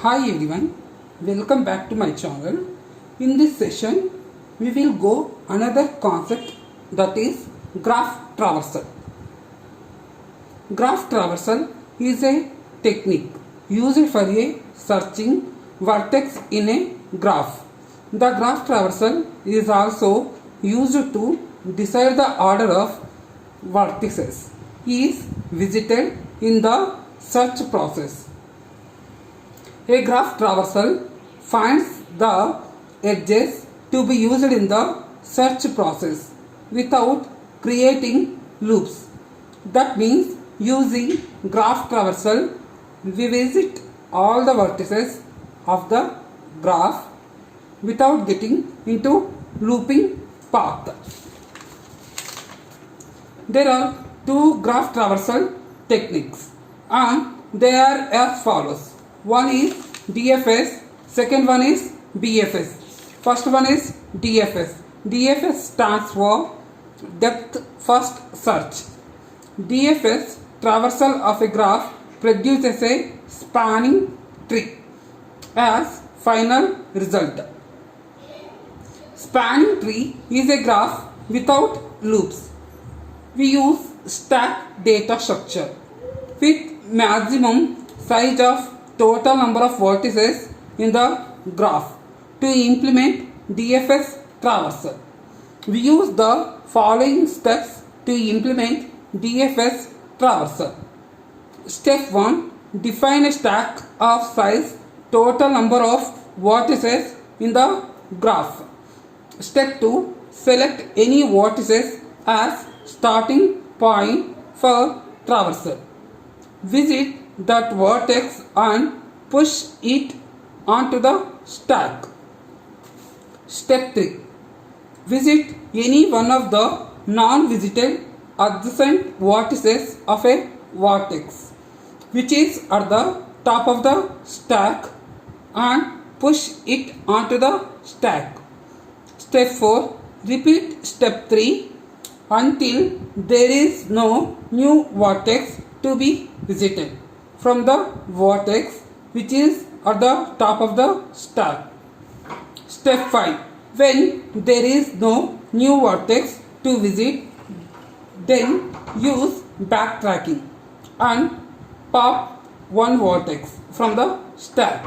Hi everyone, welcome back to my channel. In this session, we will go another concept, that is graph traversal. Graph traversal is a technique used for a searching vertex in a graph. The graph traversal is also used to decide the order of vertices is visited in the search process. A graph traversal finds the edges to be used in the search process without creating loops. That means using graph traversal, we visit all the vertices of the graph without getting into looping path. There are two graph traversal techniques and they are as follows. One is DFS, second one is BFS. First one is DFS. DFS stands for depth first search. DFS traversal of a graph produces a spanning tree as final result. Spanning tree is a graph without loops. We use stack data structure with maximum size of total number of vertices in the graph to implement DFS traversal. We use the following steps to implement DFS traversal. Step 1. Define a stack of size total number of vertices in the graph. Step 2. Select any vertices as starting point for traversal. Visit that vertex and push it onto the stack. Step 3. Visit any one of the non-visited adjacent vertices of a vertex which is at the top of the stack and push it onto the stack. Step 4. Repeat step 3 until there is no new vertex to be visited from the vertex which is at the top of the stack. Step 5. When there is no new vertex to visit, then use backtracking and pop one vertex from the stack.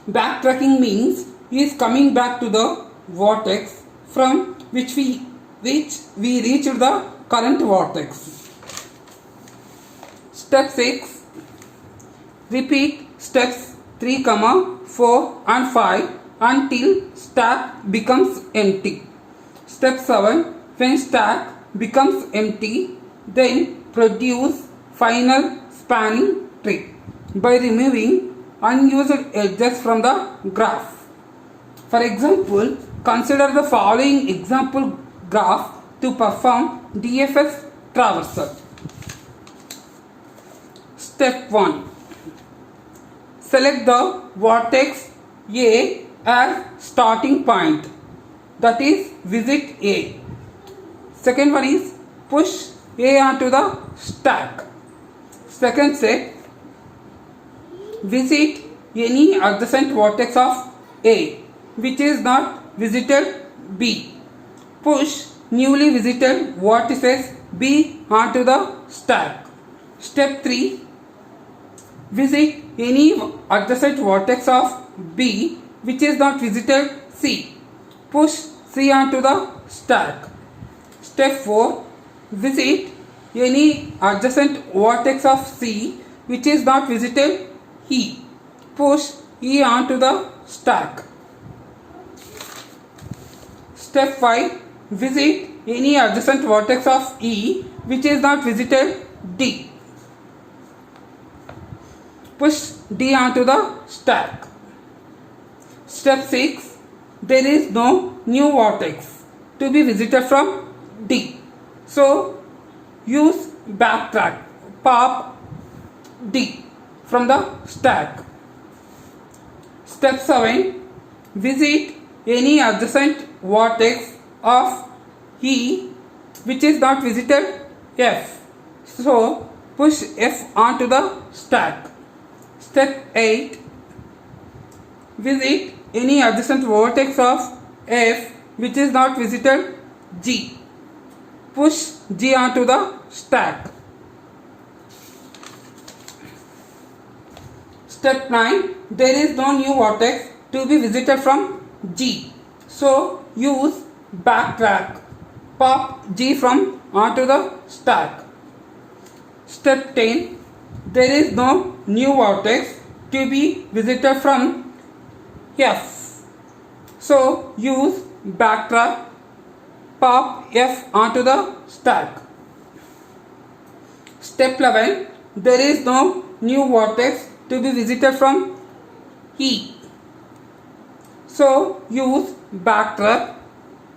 Backtracking means is coming back to the vertex from which we reached the current vertex. Step 6. Repeat steps 3, 4 and 5 until stack becomes empty. Step 7. When stack becomes empty, then produce final spanning tree by removing unused edges from the graph. For example, consider the following example graph to perform DFS traversal. Step 1. Select the vertex A as starting point, that is visit A. Second one is push A onto the stack. Second set, visit any adjacent vertex of A which is not visited B. Push newly visited vertices B onto the stack. Step 3. Visit any adjacent vertex of B which is not visited C. Push C onto the stack. Step 4. Visit any adjacent vertex of C which is not visited E. Push E onto the stack. Step 5. Visit any adjacent vertex of E which is not visited D. Push D onto the stack. Step 6. There is no new vertex to be visited from D. So use backtrack, pop D from the stack. Step 7. Visit any adjacent vertex of E which is not visited F. So push F onto the stack. Step 8. Visit any adjacent vertex of F which is not visited G. Push G onto the stack. Step 9. There is no new vertex to be visited from G. So use backtrack. Pop G from onto the stack. Step 10. There is no new vertex to be visited from F. So use backtrack. Pop F onto the stack. Step 11. There is no new vertex to be visited from E. So use backtrack.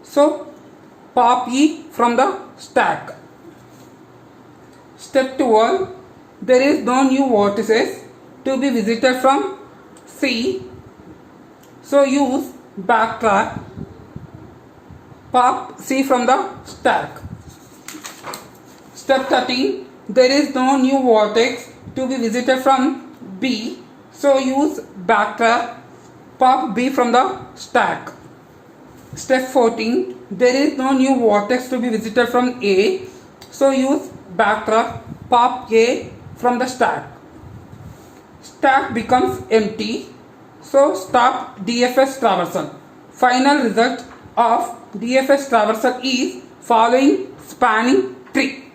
So pop E from the stack. Step 12. There is no new vertices to be visited from C. So use backtrack. Pop C from the stack. Step 13. There is no new vertex to be visited from B. So use backtrack. Pop B from the stack. Step 14. There is no new vertex to be visited from A. So use backtrack. Pop A from the stack. Stack becomes empty. So stop DFS traversal. Final result of DFS traversal is following spanning tree.